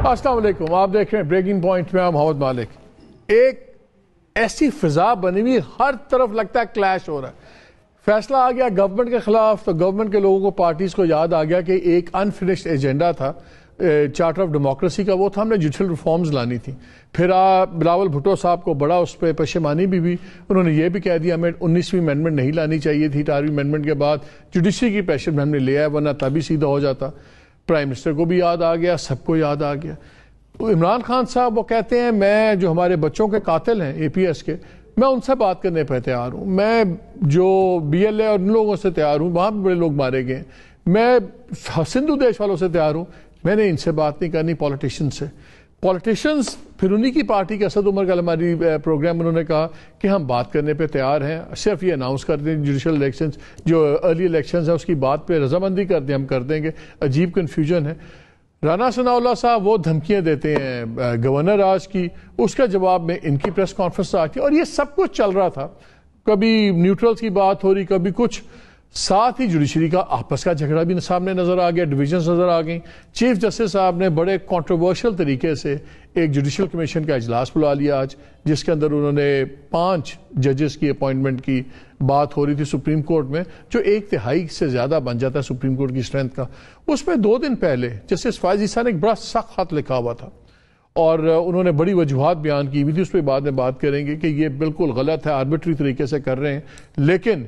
السلام علیکم، آپ دیکھ رہے ہیں بریکنگ پوائنٹ میں محمد مالک۔ ایک ایسی فضا بنی ہوئی، ہر طرف لگتا ہے کلیش ہو رہا ہے۔ فیصلہ آ گیا گورنمنٹ کے خلاف تو گورنمنٹ کے لوگوں کو، پارٹیز کو یاد آ گیا کہ ایک انفنشڈ ایجنڈا تھا چارٹر آف ڈیموکریسی کا، وہ تھا ہم نے جوڈیشل ریفارمز لانی تھی۔ پھر بلاول بھٹو صاحب کو بڑا اس پہ پشیمانی بھی انہوں نے یہ بھی کہہ دیا ہمیں 19ویں امینڈمنٹ نہیں لانی چاہیے تھی، 18ویں امینڈمنٹ کے بعد جوڈیشری کی پریشر میں ہم نے لیا ہے، ورنہ تبھی سیدھا ہو جاتا۔ پرائم منسٹر کو بھی یاد آ گیا، سب کو یاد آ گیا۔ عمران خان صاحب وہ کہتے ہیں میں جو ہمارے بچوں کے قاتل ہیں اے پی ایس کے، میں ان سے بات کرنے پہ تیار ہوں، میں جو بی ایل اے اور ان لوگوں سے تیار ہوں، وہاں بھی بڑے لوگ مارے گئے، میں سندھو دیش والوں سے تیار ہوں، میں نے ان سے بات نہیں کرنی پولیٹیشین سے۔ پولیٹیشینز پھر انہی کی پارٹی کے اسد عمر کا ہماری پروگرام انہوں نے کہا کہ ہم بات کرنے پہ تیار ہیں، صرف یہ اناؤنس کر دیں جوڈیشل الیکشنز جو ارلی الیکشنز ہیں اس کی بات پہ رضامندی کر دیں، ہم کر دیں گے۔ عجیب کنفیوژن ہے۔ رانا ثناء اللہ صاحب وہ دھمکیاں دیتے ہیں گورنر راج کی، اس کا جواب میں ان کی پریس کانفرنس آتی ہے، اور یہ سب کچھ چل رہا تھا۔ کبھی نیوٹرلز کی بات ہو رہی، کبھی کچھ، ساتھ ہی جوڈیشری کا آپس کا جھگڑا بھی سامنے نظر آ گیا، ڈویژنز نظر آ گئیں۔ چیف جسٹس صاحب نے بڑے کنٹروورشل طریقے سے ایک جوڈیشل کمیشن کا اجلاس بلا لیا آج، جس کے اندر انہوں نے 5 ججز کی اپوائنٹمنٹ کی بات ہو رہی تھی سپریم کورٹ میں، جو 1/3 سے زیادہ بن جاتا ہے سپریم کورٹ کی اسٹرینتھ کا۔ اس میں 2 دن پہلے جسٹس فائز عیسیٰ نے ایک بڑا سخت خط لکھا ہوا تھا، اور انہوں نے بڑی وجوہات بیان کی ہوئی تھی، اس پہ بعد میں بات کریں گے کہ یہ بالکل غلط ہے، آربیٹری طریقے سے کر رہے ہیں، لیکن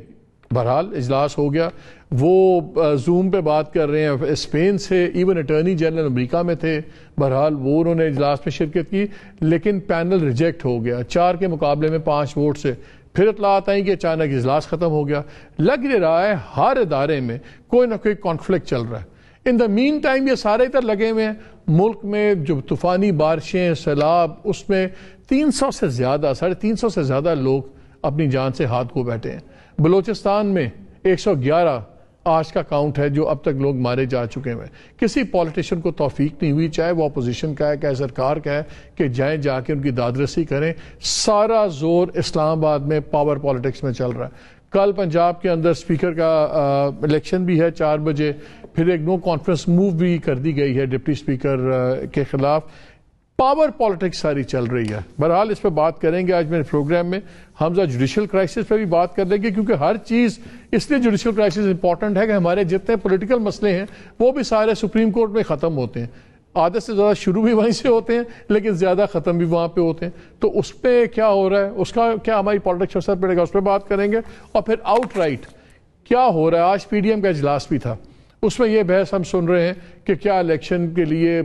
بہرحال اجلاس ہو گیا۔ وہ زوم پہ بات کر رہے ہیں اسپین سے، ایون اٹارنی جنرل امریکہ میں تھے، بہرحال وہ انہوں نے اجلاس میں شرکت کی، لیکن پینل ریجیکٹ ہو گیا 4 کے مقابلے میں 5 ووٹ سے۔ پھر اطلاعات آئیں کہ اچانک اجلاس ختم ہو گیا۔ لگ یہ رہا ہے ہر ادارے میں کوئی نہ کوئی کانفلکٹ چل رہا ہے۔ ان دا مین ٹائم یہ سارے ادھر لگے ہوئے ہیں، ملک میں جو طوفانی بارشیں، سیلاب، اس میں 300 سے زیادہ، 350 سے زیادہ لوگ اپنی جان سے ہاتھ کو بیٹھے ہیں۔ بلوچستان میں 111 آج کا کاؤنٹ ہے جو اب تک لوگ مارے جا چکے ہیں۔ کسی پولیٹیشین کو توفیق نہیں ہوئی، چاہے وہ اپوزیشن کا ہے، چاہے سرکار کا ہے، کہ جائیں جا کے ان کی داد رسی کریں۔ سارا زور اسلام آباد میں پاور پالیٹکس میں چل رہا ہے۔ کل پنجاب کے اندر اسپیکر کا الیکشن بھی ہے 4 بجے، پھر ایک نو کانفرنس موو بھی کر دی گئی ہے ڈپٹی اسپیکر کے خلاف۔ پاور پالیٹکس ساری چل رہی ہے۔ بہرحال اس پہ بات کریں گے آج میرے پروگرام میں۔ حمزہ جوڈیشل کرائسس پہ بھی بات کر لیں گے، کیونکہ ہر چیز اس لیے جوڈیشل کرائسس امپورٹنٹ ہے کہ ہمارے جتنے پولیٹیکل مسئلے ہیں وہ بھی سارے سپریم کورٹ میں ختم ہوتے ہیں۔ آدھے سے زیادہ شروع بھی وہیں سے ہوتے ہیں، لیکن زیادہ ختم بھی وہاں پہ ہوتے ہیں۔ تو اس پہ کیا ہو رہا ہے، اس کا کیا ہماری پالیٹکس پر اثر پڑے گا، اس پہ بات کریں گے۔ اور پھر آؤٹ رائٹ کیا ہو رہا ہے، آج پی ڈی ایم کا اجلاس بھی تھا، اس میں یہ بحث ہم سن رہے ہیں کہ کیا الیکشن کے لیے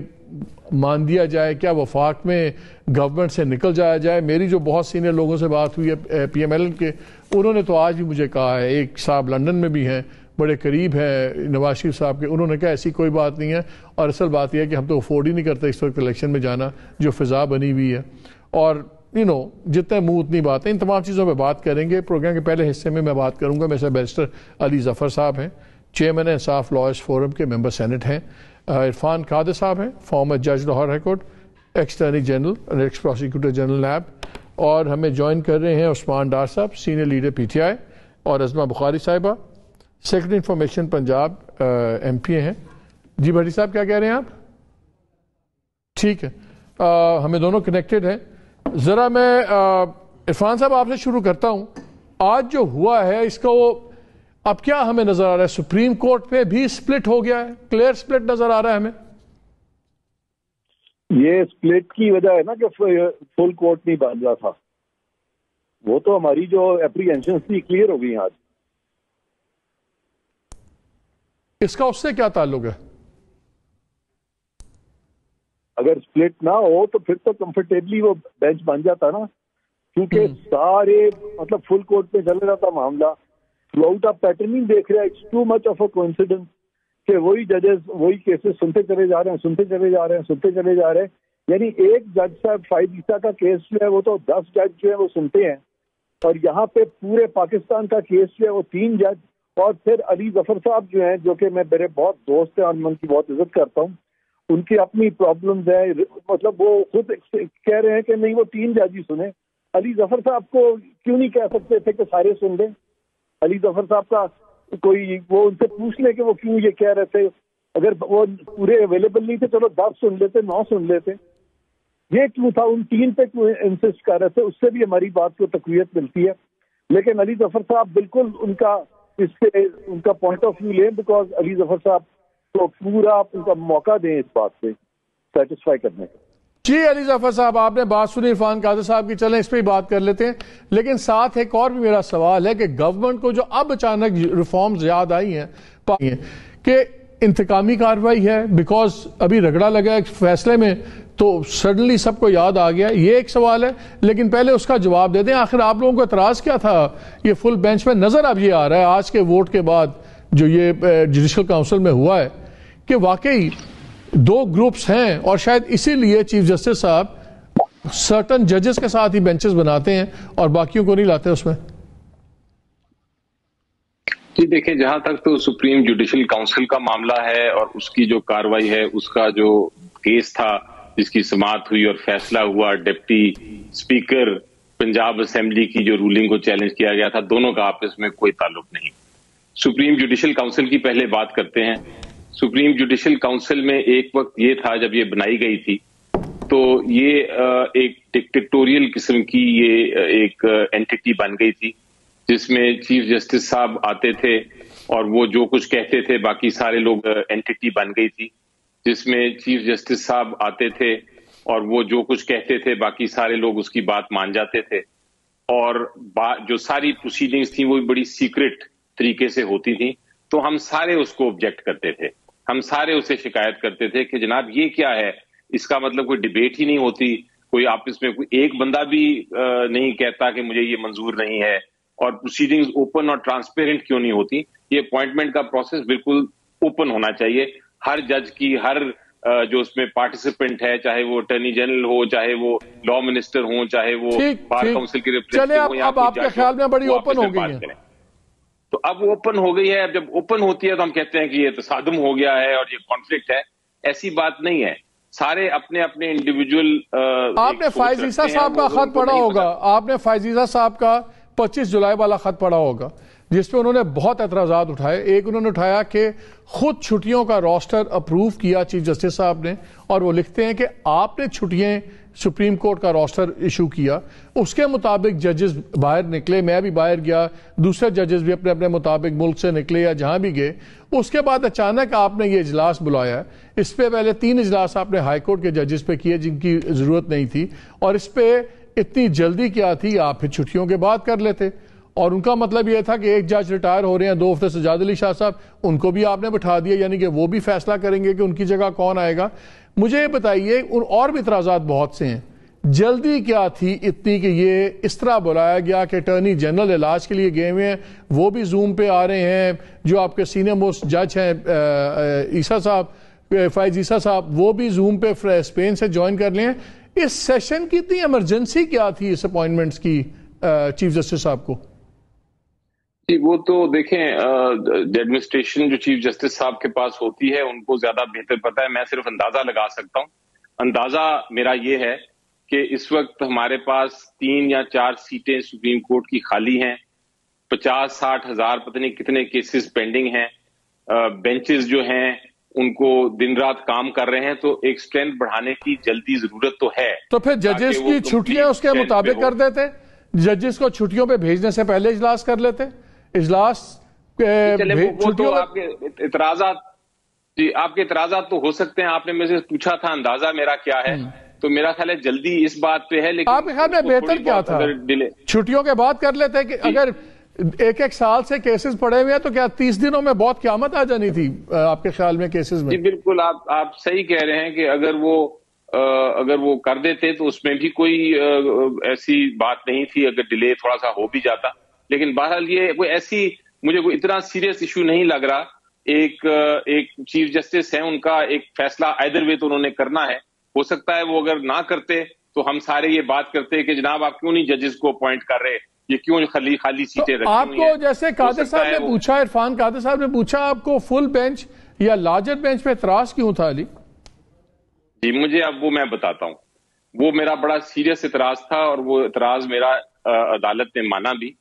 مان دیا جائے، کیا وفاق میں گورنمنٹ سے نکل جایا جائے۔ میری جو بہت سینئر لوگوں سے بات ہوئی ہے پی ایم ایل این کے، انہوں نے تو آج بھی مجھے کہا ہے، ایک صاحب لندن میں بھی ہیں، بڑے قریب ہیں نواز شریف صاحب کے، انہوں نے کہا ایسی کوئی بات نہیں ہے، اور اصل بات یہ ہے کہ ہم تو افورڈ ہی نہیں کرتے اس وقت الیکشن میں جانا، جو فضا بنی ہوئی ہے۔ اور جتنے منہ اتنی باتیں، ان تمام چیزوں پہ بات کریں گے۔ پروگرام کے پہلے حصے میں بات کروں گا، میرے سے بیرسٹر علی ظفر صاحب ہیں، چیئرمین انصاف لائرز فورم کے، ممبر سینٹ ہیں۔ عرفان قادر صاحب ہیں، فارمر جج Lahore high court, ex attorney general اور ایکس پروسیکیوٹر جنرل نیب۔ اور ہمیں جوائن کر رہے ہیں عثمان ڈار صاحب، senior leader P T I, اور عظمہ بخاری صاحبہ، secretary information Punjab M P ہیں۔ جی بھٹی صاحب کیا کہہ رہے ہیں آپ؟ ٹھیک ہے، ہمیں دونوں کنیکٹڈ ہیں۔ ذرا میں عرفان صاحب آپ سے شروع کرتا ہوں۔ آج جو ہوا ہے اس کا وہ اب کیا ہمیں نظر آ رہا ہے، سپریم کورٹ پہ بھی سپلٹ ہو گیا ہے، کلیئر سپلٹ نظر آ رہا ہے ہمیں۔ یہ سپلٹ کی وجہ ہے نا کہ فل کورٹ نہیں بن رہا تھا، وہ تو ہماری جو اپریہنشن تھی کلیئر ہو گئی آج۔ اس کا اس سے کیا تعلق ہے؟ اگر سپلٹ نہ ہو تو پھر تو کمفرٹیبلی وہ بینچ بن جاتا نا، کیونکہ سارے مطلب فل کورٹ پہ چل رہا تھا معاملہ، تھرو آؤٹ آپ پیٹرن نہیں دیکھ رہے، it's too much of a coincidence کہ وہی ججز وہی کیسز سنتے چلے جا رہے ہیں، سنتے چلے جا رہے ہیں، سنتے چلے جا رہے ہیں۔ یعنی ایک جج صاحب فائز عیسیٰ کا کیس جو ہے وہ تو 10 جج جو ہے وہ سنتے ہیں، اور یہاں پہ پورے پاکستان کا کیس جو ہے وہ 3 جج، اور پھر علی ظفر صاحب جو ہیں جو کہ میں میرے بہت دوست ہیں اور میں ان کی بہت عزت کرتا ہوں، ان کی اپنی پرابلمز ہیں، مطلب وہ خود کہہ رہے ہیں کہ نہیں وہ 3 جج ہی سنیں۔ علی ظفر صاحب کو کیوں نہیں کہہ سکتے تھے کہ سارے سن لیں؟ علی ظفر صاحب کا کوئی وہ ان سے پوچھ لے کہ وہ کیوں یہ کہہ رہے تھے اگر وہ پورے اویلیبل نہیں تھے چلو 10 سن لیتے، 9 سن لیتے. یہ کیوں تھا ان 3 پہ کیوں انسسٹ کر رہے تھے؟ اس سے بھی ہماری بات کو تقویت ملتی ہے. لیکن علی ظفر صاحب بالکل ان کا اس پہ ان کا پوائنٹ آف ویو لیں، بیکاز علی ظفر صاحب تو پورا ان کا موقع دیں اس بات پہ سیٹسفائی کرنے کا. جی علی ظفر صاحب، آپ نے بات سنی عرفان قادر صاحب کی، چلیں اس پہ ہی بات کر لیتے ہیں. لیکن ساتھ ایک اور بھی میرا سوال ہے کہ گورنمنٹ کو جو اب اچانک ریفارمز یاد آئی ہیں کہ انتقامی کارروائی ہے، بیکاز ابھی رگڑا لگا ایک فیصلے میں تو سڈنلی سب کو یاد آ گیا. یہ ایک سوال ہے، لیکن پہلے اس کا جواب دے دیں. آخر آپ لوگوں کو اعتراض کیا تھا یہ فل بینچ میں؟ نظر اب یہ آ رہا ہے آج کے ووٹ کے بعد جو یہ جوڈیشل کاؤنسل میں ہوا ہے کہ واقعی 2 گروپس ہیں، اور شاید اسی لیے چیف جسٹس صاحب سرٹن ججز کے ساتھ ہی بینچز بناتے ہیں اور باقیوں کو نہیں لاتے اس میں. جی دیکھیں، جہاں تک تو سپریم جوڈیشل کاؤنسل کا معاملہ ہے اور اس کی جو کاروائی ہے، اس کا جو کیس تھا جس کی سماعت ہوئی اور فیصلہ ہوا، ڈپٹی اسپیکر پنجاب اسمبلی کی جو رولنگ کو چیلنج کیا گیا تھا، دونوں کا آپس میں کوئی تعلق نہیں. سپریم جوڈیشل کاؤنسل کی پہلے بات کرتے ہیں. سپریم جوڈیشل کاؤنسل میں ایک وقت یہ تھا جب یہ بنائی گئی تھی تو یہ ایک ڈکٹیٹوریل قسم کی یہ ایک اینٹی بن گئی تھی، جس میں چیف جسٹس صاحب آتے تھے اور وہ جو کچھ کہتے تھے باقی سارے لوگ اینٹی بن گئی تھی، جس میں چیف جسٹس صاحب آتے تھے اور وہ جو کچھ کہتے تھے باقی سارے لوگ اس کی بات مان جاتے تھے. اور جو ساری پروسیڈنگز تھیں وہ بڑی سیکرٹ طریقے سے ہوتی تھیں، تو ہم سارے اس کو آبجیکٹ کرتے تھے، ہم سارے اسے شکایت کرتے تھے کہ جناب یہ کیا ہے، اس کا مطلب کوئی ڈیبیٹ ہی نہیں ہوتی، کوئی آپس میں کوئی ایک بندہ بھی نہیں کہتا کہ مجھے یہ منظور نہیں ہے، اور پروسیڈنگز اوپن اور ٹرانسپیرنٹ کیوں نہیں ہوتی. یہ اپوائنٹمنٹ کا پروسیس بالکل اوپن ہونا چاہیے. ہر جج کی، ہر جو اس میں پارٹیسپینٹ ہے، چاہے وہ اٹارنی جنرل ہو، چاہے وہ لا منسٹر ہوں، چاہے وہ بار کاؤنسل کے ریپرزینٹیٹیو، اب آپ کے خیال میں بڑی اوپن ہو گئی ہے. تو اب وہ اوپن ہو گئی ہے. اب جب اوپن ہوتی ہے تو ہم کہتے ہیں کہ یہ تصادم ہو گیا ہے اور یہ کانفلکٹ ہے. ایسی بات نہیں ہے. سارے اپنے اپنے انڈیویجول. آپ نے فائز عیسیٰ صاحب کا خط پڑھا ہوگا، آپ نے فائز عیسیٰ صاحب کا 25 جولائی والا خط پڑھا ہوگا جس پہ انہوں نے بہت اعتراضات اٹھائے. ایک انہوں نے اٹھایا کہ خود چھٹیوں کا روسٹر اپروو کیا چیف جسٹس صاحب نے، اور وہ لکھتے ہیں کہ آپ نے چھٹیاں سپریم کورٹ کا روسٹر ایشو کیا، اس کے مطابق ججز باہر نکلے، میں بھی باہر گیا، دوسرے ججز بھی اپنے اپنے مطابق ملک سے نکلے یا جہاں بھی گئے. اس کے بعد اچانک آپ نے یہ اجلاس بلایا. اس پہ پہلے 3 اجلاس آپ نے ہائی کورٹ کے ججز پہ کیے جن کی ضرورت نہیں تھی، اور اس پہ اتنی جلدی کیا تھی، آپ پھر چھٹیوں کے بعد کر لیتے. اور ان کا مطلب یہ تھا کہ ایک جج ریٹائر ہو رہے ہیں 2 ہفتے، سجاد علی شاہ صاحب، ان کو بھی آپ نے بٹھا دیا، یعنی کہ وہ بھی فیصلہ کریں گے کہ ان کی جگہ کون آئے گا. مجھے یہ بتائیے، اور بھی اعتراضات بہت سے ہیں، جلدی کیا تھی اتنی کہ یہ اس طرح بلایا گیا کہ اٹارنی جنرل علاج کے لیے گئے ہوئے ہیں، وہ بھی زوم پہ آ رہے ہیں، جو آپ کے سینئر موسٹ جج ہیں عیسیٰ صاحب، فائز عیسیٰ صاحب، وہ بھی زوم پہ اسپین سے جوائن کر لیں. اس سیشن کی اتنی ایمرجنسی کیا تھی اس اپوائنٹمنٹس کی چیف جسٹس صاحب کو؟ جی وہ تو دیکھیں، ایڈمنسٹریشن جو چیف جسٹس صاحب کے پاس ہوتی ہے ان کو زیادہ بہتر پتا ہے. میں صرف اندازہ لگا سکتا ہوں. اندازہ میرا یہ ہے کہ اس وقت ہمارے پاس 3 یا 4 سیٹیں سپریم کورٹ کی خالی ہیں، 50-60 ہزار پتہ نہیں کتنے کیسز پینڈنگ ہیں، بینچز جو ہیں ان کو دن رات کام کر رہے ہیں، تو ایک اسٹرینتھ بڑھانے کی جلدی ضرورت تو ہے. تو پھر ججز کی چھٹیاں اس کے مطابق کر دیتے، ججز کو چھٹیوں پہ بھیجنے سے پہلے اجلاس کر لیتے. اجلاس وہ تو آپ کے اعتراضات، جی آپ کے اعتراضات تو ہو سکتے ہیں. آپ نے مجھ سے پوچھا تھا اندازہ میرا کیا ہے، تو میرا خیال ہے جلدی اس بات پہ ہے. لیکن آپ کے خیال میں بہتر کیا تھا؟ چھٹیوں کے بعد کر لیتے کہ اگر 1 سال سے کیسز پڑے ہوئے ہیں تو کیا 30 دنوں میں بہت قیامت آ جانی تھی آپ کے خیال میں کیسز میں؟ جی بالکل، آپ صحیح کہہ رہے ہیں کہ اگر وہ کر دیتے تو اس میں بھی کوئی ایسی بات نہیں تھی اگر ڈیلے تھوڑا سا ہو بھی جاتا. لیکن بہرحال یہ کوئی ایسی مجھے کوئی اتنا سیریس ایشو نہیں لگ رہا. ایک چیف جسٹس ہیں، ان کا ایک فیصلہ ایدر وے تو انہوں نے کرنا ہے. ہو سکتا ہے وہ اگر نہ کرتے تو ہم سارے یہ بات کرتے کہ جناب آپ کیوں نہیں ججز کو اپوائنٹ کر رہے، یہ کیوں خالی سیٹیں رکھی ہوئی ہیں. آپ کو جیسے قادر صاحب نے پوچھا، عرفان قادر صاحب نے پوچھا، آپ کو فل بینچ یا لارجر بینچ پہ اعتراض کیوں تھا علی؟ جی مجھے اب وہ میں بتاتا ہوں. وہ میرا بڑا سیریس اعتراض تھا اور وہ اعتراض میرا عدالت نے مانا بھی.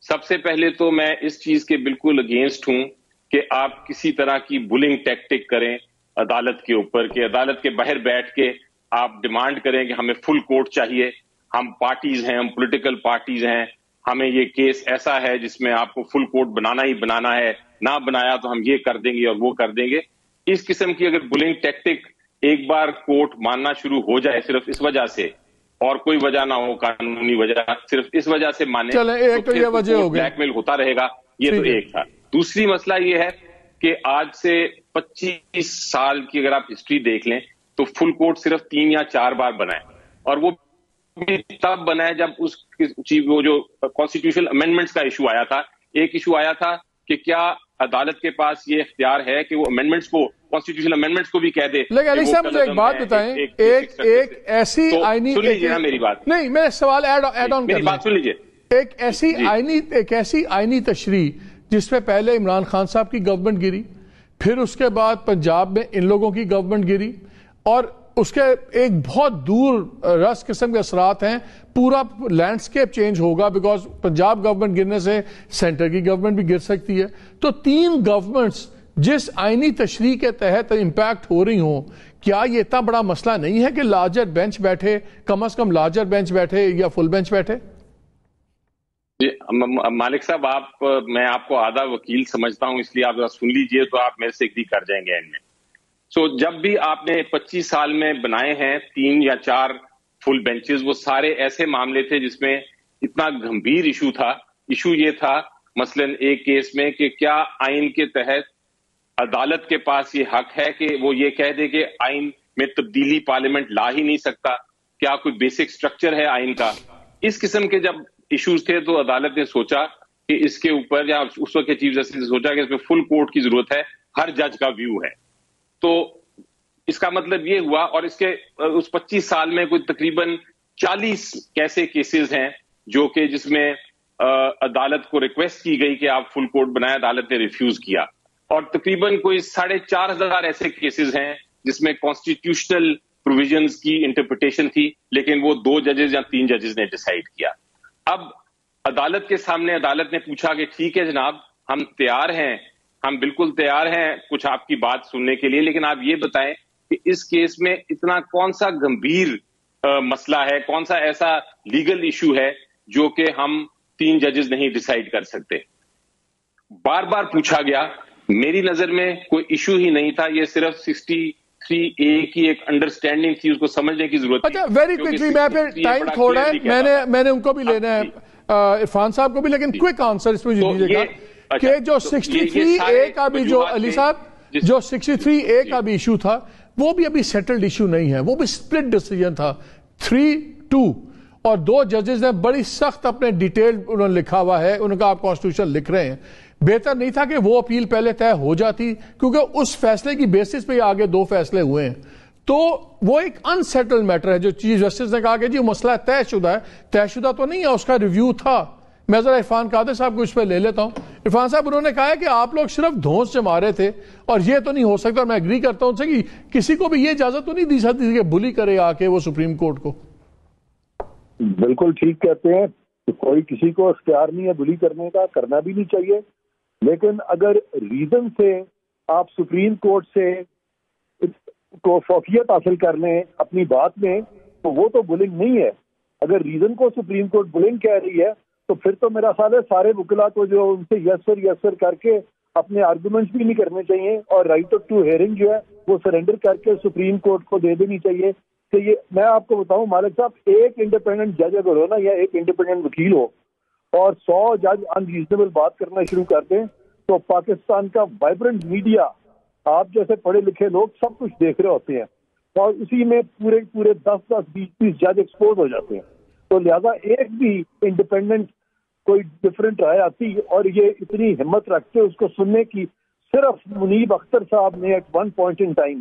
سب سے پہلے تو میں اس چیز کے بالکل اگینسٹ ہوں کہ آپ کسی طرح کی بلنگ ٹیکٹک کریں عدالت کے اوپر, کہ عدالت کے باہر بیٹھ کے آپ ڈیمانڈ کریں کہ ہمیں فل کورٹ چاہیے, ہم پارٹیز ہیں, ہم پولیٹیکل پارٹیز ہیں, ہمیں یہ کیس ایسا ہے جس میں آپ کو فل کورٹ بنانا ہی بنانا ہے, نہ بنایا تو ہم یہ کر دیں گے اور وہ کر دیں گے. اس قسم کی اگر بلنگ ٹیکٹک ایک بار کورٹ ماننا شروع ہو جائے صرف اس وجہ سے, اور کوئی وجہ نہ ہو قانونی وجہ, صرف اس وجہ سے مانے, تو یہ وجہ ہو گئی, بلیک میل ہوتا رہے گا. یہ تو ایک تھا. دوسری مسئلہ یہ ہے کہ آج سے 25 سال کی اگر آپ ہسٹری دیکھ لیں تو فل کورٹ صرف 3 یا 4 بار بنائے, اور وہ بھی تب بنائے جب اس وہ جو کانسٹیٹیوشنل امینڈمنٹس کا ایشو آیا تھا. ایک ایشو آیا تھا کہ کیا عدالت کے پاس یہ اختیار ہے کہ وہ امینڈمنٹس کو, کانسٹیٹیوشنل امینڈمنٹس کو بھی کہہ دے. لیکن علی صاحب مجھے ایک بات بتائیں, ایک ایسی آئینی, سن لیجیے نا میری بات, نہیں میں سوال ایڈ آن میری بات سن لیجیے. ایک ایسی آئینی تشریح جس میں پہلے عمران خان صاحب کی گورنمنٹ گری, پھر اس کے بعد پنجاب میں ان لوگوں کی گورنمنٹ گری, اور اس کے ایک بہت دور رس قسم کے اثرات ہیں, پورا لینڈسکیپ چینج ہوگا بیکاز پنجاب گورنمنٹ گرنے سے سینٹر کی گورنمنٹ بھی گر سکتی ہے. تو 3 گورنمنٹس جس آئینی تشریح کے تحت امپیکٹ ہو رہی ہوں, کیا یہ اتنا بڑا مسئلہ نہیں ہے کہ لارجر بینچ بیٹھے, کم از کم لارجر بینچ بیٹھے یا فل بینچ بیٹھے؟ جی مالک صاحب, میں آپ کو آدھا وکیل سمجھتا ہوں, اس لیے آپ ذرا سن لیجئے تو آپ میرے سے ایگری کر جائیں گے ان میں. جب بھی آپ نے 25 سال میں بنائے ہیں 3 یا 4 فل بینچز, وہ سارے ایسے معاملے تھے جس میں اتنا گمبھیر ایشو تھا. ایشو یہ تھا مثلاً ایک کیس میں کہ کیا آئین کے تحت عدالت کے پاس یہ حق ہے کہ وہ یہ کہہ دے کہ آئین میں تبدیلی پارلیمنٹ لا ہی نہیں سکتا, کیا کوئی بیسک سٹرکچر ہے آئین کا. اس قسم کے جب ایشوز تھے تو عدالت نے سوچا کہ اس کے اوپر, یا اس وقت کے چیف جسٹس نے سوچا کہ اس میں فل کورٹ کی ضرورت ہے, ہر جج کا ویو ہے. تو اس کا مطلب یہ ہوا, اور اس 25 سال میں کوئی تقریباً 40 ایسے کیسز ہیں جو کہ جس میں عدالت کو ریکویسٹ کی گئی کہ آپ فل کورٹ بنائیں, عدالت نے ریفیوز کیا, اور تقریباً کوئی 4,500 ایسے کیسز ہیں جس میں کانسٹیٹیوشنل پروویژنز کی انٹرپریٹیشن تھی, لیکن وہ 2 ججز یا 3 ججز نے ڈیسائیڈ کیا. اب عدالت کے سامنے عدالت نے پوچھا کہ ٹھیک ہے جناب, ہم تیار ہیں, ہم بالکل تیار ہیں کچھ آپ کی بات سننے کے لیے, لیکن آپ یہ بتائیں کہ اس کیس میں اتنا کون سا گمبھیر مسئلہ ہے, کون سا ایسا لیگل ایشو ہے جو کہ ہم 3 ججز نہیں ڈیسائیڈ کر سکتے. بار بار پوچھا گیا, میری نظر میں کوئی ایشو ہی نہیں تھا, یہ صرف 63A کی ایک انڈرسٹینڈنگ تھی, اس کو سمجھنے کی ضرورت تھی. اچھا ویری کوئکلی, میں پھر ٹائم تھوڑا ہے, میں نے ان کو بھی لینا ہے, عرفان صاحب کو بھی, لیکن کوئک آنسر اس پہ دیجیے گا کہ جو 63A کا بھی جو علی صاحب جو 63A کا بھی ایشو تھا وہ بھی ابھی سیٹلڈ ایشو نہیں ہے, وہ بھی سپلٹ ڈیسیجن تھا 3-2, اور 2 ججز نے بڑی سخت اپنے ڈیٹیل انہوں نے لکھا ہوا ہے, ان کا آپ کانسٹیٹیوشن لکھ رہے ہیں. بہتر نہیں تھا کہ وہ اپیل پہلے طے ہو جاتی, کیونکہ اس فیصلے کی بیسس پہ آگے 2 فیصلے ہوئے ہیں, تو وہ ایک ان سیٹل میٹر ہے. جو چیف جسٹس نے کہا کہ جی مسئلہ طے شدہ ہے, طے شدہ تو نہیں ہے, اس کا ریویو تھا. میں ذرا عرفان قادر صاحب کو اس پہ لے لیتا ہوں. عرفان صاحب, انہوں نے کہا ہے کہ آپ لوگ صرف دھونس جما رہے تھے, اور یہ تو نہیں ہو سکتا, اور میں ایگری کرتا ہوں ان سے کہ کسی کو بھی یہ اجازت تو نہیں دی سکتی کہ بلی کرے آ کے وہ سپریم کورٹ کو. بالکل ٹھیک کہتے ہیں, کوئی کسی کو اختیار نہیں ہے بلی کرنے کا, کرنا بھی نہیں چاہیے, لیکن اگر ریزن سے آپ سپریم کورٹ سے کو فوقیت حاصل کر لیں اپنی بات میں, تو وہ تو بلنگ نہیں ہے. اگر ریزن کو سپریم کورٹ بلنگ کہہ رہی ہے تو پھر تو میرا خیال ہے سارے وکلا کو جو ان سے یس سر کر کے اپنے آرگومنٹس بھی نہیں کرنے چاہیے, اور رائٹ ٹو ہیئرنگ جو ہے وہ سرنڈر کر کے سپریم کورٹ کو دے دینی چاہیے. کہ یہ میں آپ کو بتاؤں مالک صاحب, ایک انڈیپینڈنٹ جج اگر ہو نا, یا ایک انڈیپینڈنٹ وکیل ہو, اور 100 جج انریزنیبل بات کرنا شروع کر دیں, تو پاکستان کا وائبرنٹ میڈیا, آپ جیسے پڑھے لکھے لوگ سب کچھ دیکھ رہے ہوتے ہیں, اور اسی میں پورے 10-20 جج ایکسپوز ہو جاتے ہیں. تو لہذا ایک بھی انڈیپینڈنٹ کوئی ڈفرینٹ رائے آتی اور یہ اتنی ہمت رکھتے اس کو سننے کی, صرف منیب اختر صاحب نے at one point in time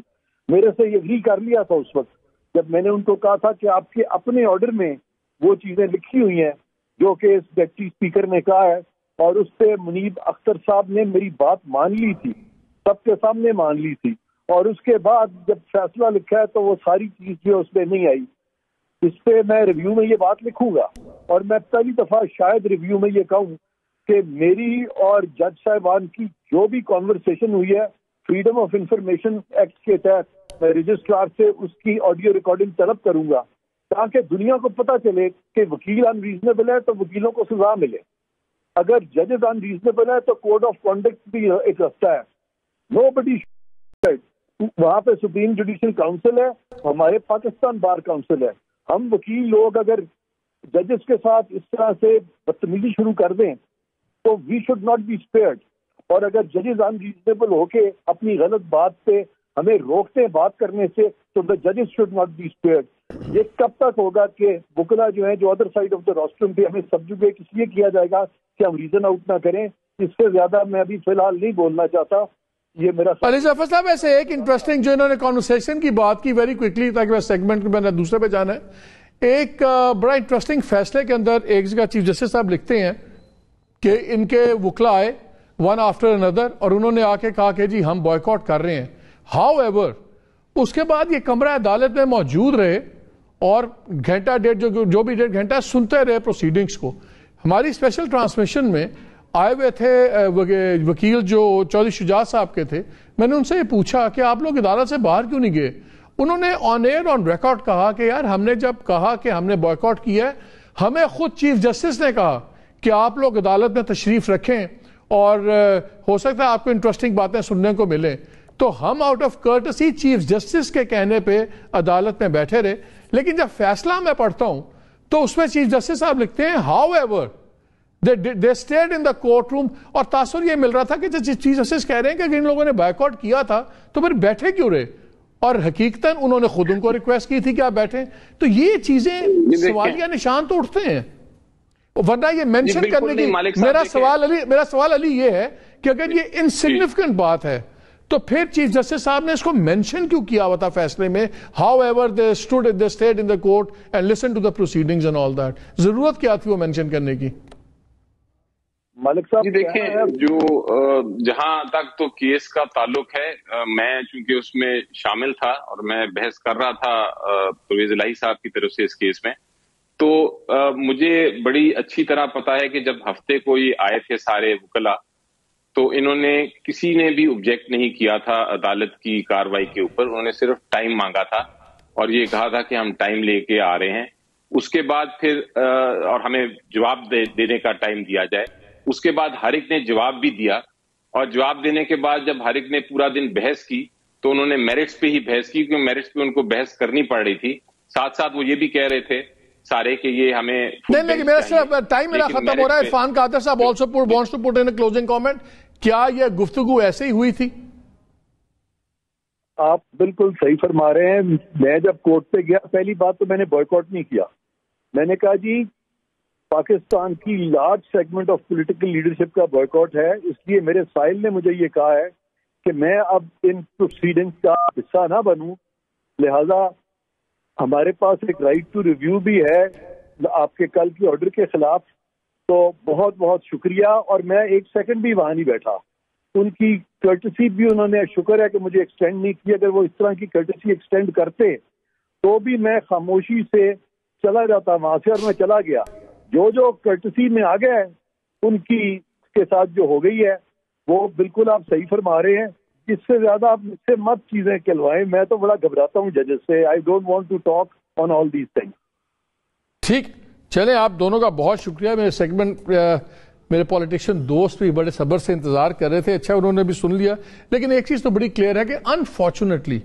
میرے سے یہ بھی کر لیا تھا اس وقت جب میں نے ان کو کہا تھا کہ آپ کے اپنے آرڈر میں وہ چیزیں لکھی ہوئی ہیں جو کہ ڈپٹی اسپیکر نے کہا ہے, اور اس پہ منیب اختر صاحب نے میری بات مان لی تھی, سب کے سامنے مان لی تھی, اور اس کے بعد جب فیصلہ لکھا ہے تو وہ ساری چیز جو اس پہ نہیں آئی. اس پہ میں ریویو میں یہ بات لکھوں گا, اور میں پہلی دفعہ شاید ریویو میں یہ کہوں کہ میری اور جج صاحبان کی جو بھی کانورسیشن ہوئی ہے فریڈم آف انفارمیشن ایکٹ کے تحت میں رجسٹرار سے اس کی آڈیو ریکارڈنگ طلب کروں گا تاکہ دنیا کو پتہ چلے کہ وکیل ان ریزنیبل ہے تو وکیلوں کو سزا ملے. اگر ججز ان ریزنیبل ہے تو کوڈ آف کانڈکٹ بھی ایک رستہ ہے. نو بڈی وہاں پہ سپریم جوڈیشل کاؤنسل ہے, ہمارے پاکستان بار کاؤنسل ہے. ہم وکیل لوگ اگر ججز کے ساتھ اس طرح سے بدتمیزی شروع کر دیں تو وی شوڈ ناٹ بی اسپیئرڈ. اور اگر ججز ان ریزنیبل ہو کے اپنی غلط بات پہ ہمیں روکتے ہیں بات کرنے سے تو دا ججز شوڈ ناٹ بی اسپیئرڈ. یہ کب تک ہوگا کہ وکلا جو ہیں جو other side of the rostrum پہ ہمیں سبجوگیٹ اس لیے کیا جائے گا کہ ہم ریزن آؤٹ نہ کریں. اس سے زیادہ میں ابھی فی الحال نہیں بولنا چاہتا. یہ میرا علی ظفر صاحب ایسے ایک انٹرسٹنگ جو انہوں نے کانورسیشن کی بات کی ویری کوئکلی تاکہ میں سیگمنٹ میں نے دوسرے پہ جانا ہے. ایک بڑا انٹرسٹنگ فیصلے کے اندر ایک جگہ چیف جسٹس صاحب لکھتے ہیں کہ ان کے وکلا آئے ون آفٹر اندر اور انہوں نے آ کے کہا کہ جی ہم بوائیکاٹ کر رہے ہیں. ہاؤ ایور اس کے بعد یہ کمرہ عدالت میں موجود رہے اور گھنٹہ ڈیڑھ جو بھی ڈیڑھ گھنٹہ سنتے رہے پروسیڈنگز کو. ہماری اسپیشل ٹرانسمیشن میں آئے ہوئے تھے وکیل جو چودھری شجاعت صاحب کے تھے. میں نے ان سے یہ پوچھا کہ آپ لوگ عدالت سے باہر کیوں نہیں گئے؟ انہوں نے آن ایئر آن ریکارڈ کہا کہ یار ہم نے جب کہا کہ ہم نے بوائیکاٹ کیا ہے ہمیں خود چیف جسٹس نے کہا کہ آپ لوگ عدالت میں تشریف رکھیں اور ہو سکتا ہے آپ کو انٹرسٹنگ باتیں سننے کو ملیں. تو ہم out of courtesy chief justice کے کہنے پہ عدالت میں بیٹھے رہے. لیکن جب فیصلہ میں پڑھتا ہوں تو اس میں چیف جسٹس صاحب لکھتے ہیں how ever they stayed in the court room. اور تاثر یہ مل رہا تھا کہ چیف جسٹس کہہ رہے ہیں کہ ان لوگوں نے بائیکاٹ کیا تھا تو پھر بیٹھے کیوں رہے؟ اور حقیقتاً انہوں نے خود ان کو ریکویسٹ کی تھی کہ آپ بیٹھیں. تو یہ چیزیں سوالیہ نشان تو اٹھتے ہیں. ورنہ یہ مینشن کرنے کی میرا سوال علی یہ ہے کہ اگر یہ انسگنیفیکنٹ بات ہے تو پھر چیف جسٹس صاحب نے اس کو مینشن کیوں کیا ہوا تھا فیصلے میں؟ How ever they stayed in the court and listened to the proceedings and all that. ضرورت کیا تھی وہ مینشن کرنے کی؟ مالک صاحب دیکھیں جو جہاں تک تو کیس کا تعلق ہے میں چونکہ اس میں شامل تھا اور میں بحث کر رہا تھا پرویز الہی صاحب کی طرف سے اس کیس میں تو مجھے بڑی اچھی طرح پتا ہے کہ جب ہفتے کو یہ آئے تھے سارے وکلا تو انہوں نے کسی نے بھی آبجیکٹ نہیں کیا تھا عدالت کی کاروائی کے اوپر. انہوں نے صرف ٹائم مانگا تھا اور یہ کہا تھا کہ ہم ٹائم لے کے آ رہے ہیں. اس کے بعد پھر اور ہمیں جواب دینے کا ٹائم دیا جائے. اس کے بعد ہر ایک نے جواب بھی دیا اور جواب دینے کے بعد جب ہر ایک نے پورا دن بحث کی تو انہوں نے میرٹس پہ ہی بحث کی کیونکہ میرٹس پہ ان کو بحث کرنی پڑ رہی تھی. ساتھ ساتھ وہ یہ بھی کہہ رہے تھے سارے کہ یہ ہمیں نہیں میرا ٹائم میرا ختم ہو رہا ہے. عرفان قادر صاحب also wants to put in a closing comment. کیا یہ گفتگو ایسے ہی ہوئی تھی؟ آپ بالکل صحیح فرما رہے ہیں. میں جب کورٹ پہ گیا پہلی بات تو میں نے بوائیکاٹ نہیں کیا. میں نے کہا جی پاکستان کی large segment of political leadership کا بوائیکاٹ ہے. اس لیے میرے سائل نے مجھے یہ کہا ہے کہ میں اب ان پروسیڈنگز کا حصہ نہ بنوں. لہذا ہمارے پاس ایک رائٹ ٹو ریویو بھی ہے آپ کے کل کی آرڈر کے خلاف. تو بہت بہت شکریہ. اور میں ایک سیکنڈ بھی وہاں نہیں بیٹھا. ان کی کرٹسی بھی انہوں نے شکر ہے کہ مجھے ایکسٹینڈ نہیں کی. اگر وہ اس طرح کی کرٹسی ایکسٹینڈ کرتے تو بھی میں خاموشی سے چلا جاتا وہاں سے اور میں چلا گیا. جو کرٹسی میں آ گئے ان کی کے ساتھ جو ہو گئی ہے وہ بالکل آپ صحیح فرما رہے ہیں. اس سے زیادہ آپ مجھ سے مت چیزیں کہلوائیں. میں تو بڑا گھبراتا ہوں ججز سے. I don't want to talk on all these things. ٹھیک چلیں آپ دونوں کا بہت شکریہ. میرے سیگمنٹ میرے پولیٹیشین دوست بھی بڑے صبر سے انتظار کر رہے تھے. اچھا انہوں نے بھی سن لیا. لیکن ایک چیز تو بڑی کلیئر ہے کہ انفارچونیٹلی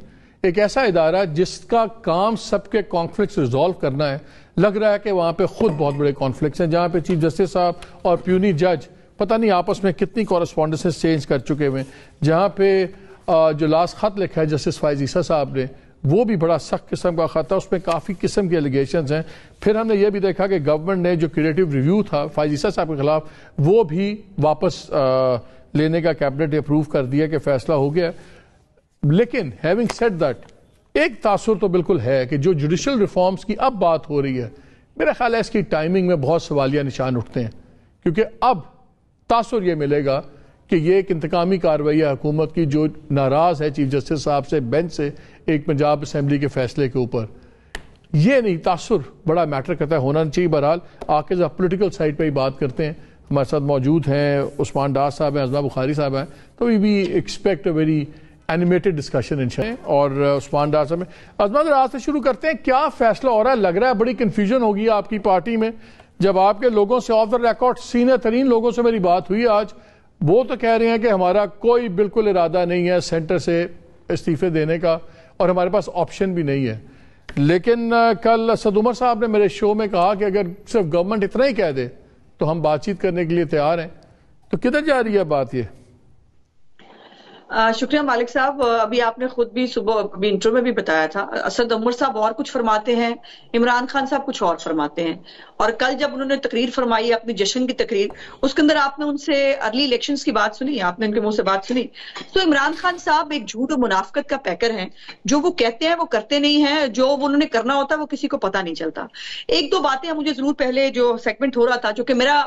ایک ایسا ادارہ جس کا کام سب کے کانفلکٹس ریزالو کرنا ہے لگ رہا ہے کہ وہاں پہ خود بہت بڑے کانفلکٹس ہیں جہاں پہ چیف جسٹس صاحب اور پیونی جج پتہ نہیں آپس میں کتنی کورسپونڈنسز چینج کر چکے ہوئے ہیں. جہاں پہ جو لاسٹ خط لکھا ہے جسٹس فائز عیسیٰ صاحب نے وہ بھی بڑا سخت قسم کا خط ہے. اس میں کافی قسم کے ایلیگیشنز ہیں. پھر ہم نے یہ بھی دیکھا کہ گورنمنٹ نے جو کریٹو ریویو تھا فائز عیسیٰ صاحب کے خلاف وہ بھی واپس لینے کا کیبنٹ اپروو کر دیا کہ فیصلہ ہو گیا. لیکن ہیونگ سیڈ دیٹ ایک تاثر تو بالکل ہے کہ جو جوڈیشل ریفارمز کی اب بات ہو رہی ہے میرا خیال ہے اس کی ٹائمنگ میں بہت سوالیہ نشان اٹھتے ہیں. کیونکہ اب تاثر یہ ملے گا کہ یہ ایک انتقامی کارروائی ہے حکومت کی جو ناراض ہے چیف جسٹس صاحب سے بینچ سے ایک پنجاب اسمبلی کے فیصلے کے اوپر. یہ نہیں تاثر بڑا میٹر کرتا ہے ہونا چاہیے. بہرحال آ کے پولیٹیکل سائڈ پہ ہی بات کرتے ہیں. ہمارے ساتھ موجود ہیں، عثمان ڈار صاحب ہیں، ازما بخاری صاحب ہیں، تو we expect a very animated discussion انشاءاللہ. اور عثمان ڈار صاحب ہیں، ازما ذرا آج سے شروع کرتے ہیں. کیا فیصلہ ہو رہا ہے؟ لگ رہا ہے بڑی کنفیوژن ہوگی آپ کی پارٹی میں. جب آپ کے لوگوں سے آف دا ریکارڈ سینئر ترین لوگوں سے میری بات ہوئی آج، وہ تو کہہ رہے ہیں کہ ہمارا کوئی بالکل ارادہ نہیں ہے سینٹر سے استعفے دینے کا، اور ہمارے پاس آپشن بھی نہیں ہے. لیکن کل اسد عمر صاحب نے میرے شو میں کہا کہ اگر صرف گورنمنٹ اتنا ہی کہہ دے تو ہم بات چیت کرنے کے لیے تیار ہیں. تو کدھر جا رہی ہے بات یہ؟ شکریہ مالک صاحب. ابھی آپ نے خود بھی صبح ابھی انٹرو میں بھی بتایا تھا، اسد عمر صاحب اور کچھ فرماتے ہیں، عمران خان صاحب کچھ اور فرماتے ہیں. اور کل جب انہوں نے تقریر فرمائی اپنی جشن کی تقریر، اس کے اندر آپ نے ان سے ارلی الیکشنز کی بات سنی، آپ نے ان کے منہ سے بات سنی. تو عمران خان صاحب ایک جھوٹ و منافقت کا پیکر ہیں. جو وہ کہتے ہیں وہ کرتے نہیں ہیں، جو انہوں نے کرنا ہوتا ہے وہ کسی کو پتہ نہیں چلتا. ایک دو باتیں مجھے ضرور پہلے جو سیگمنٹ ہو رہا تھا، جو کہ میرا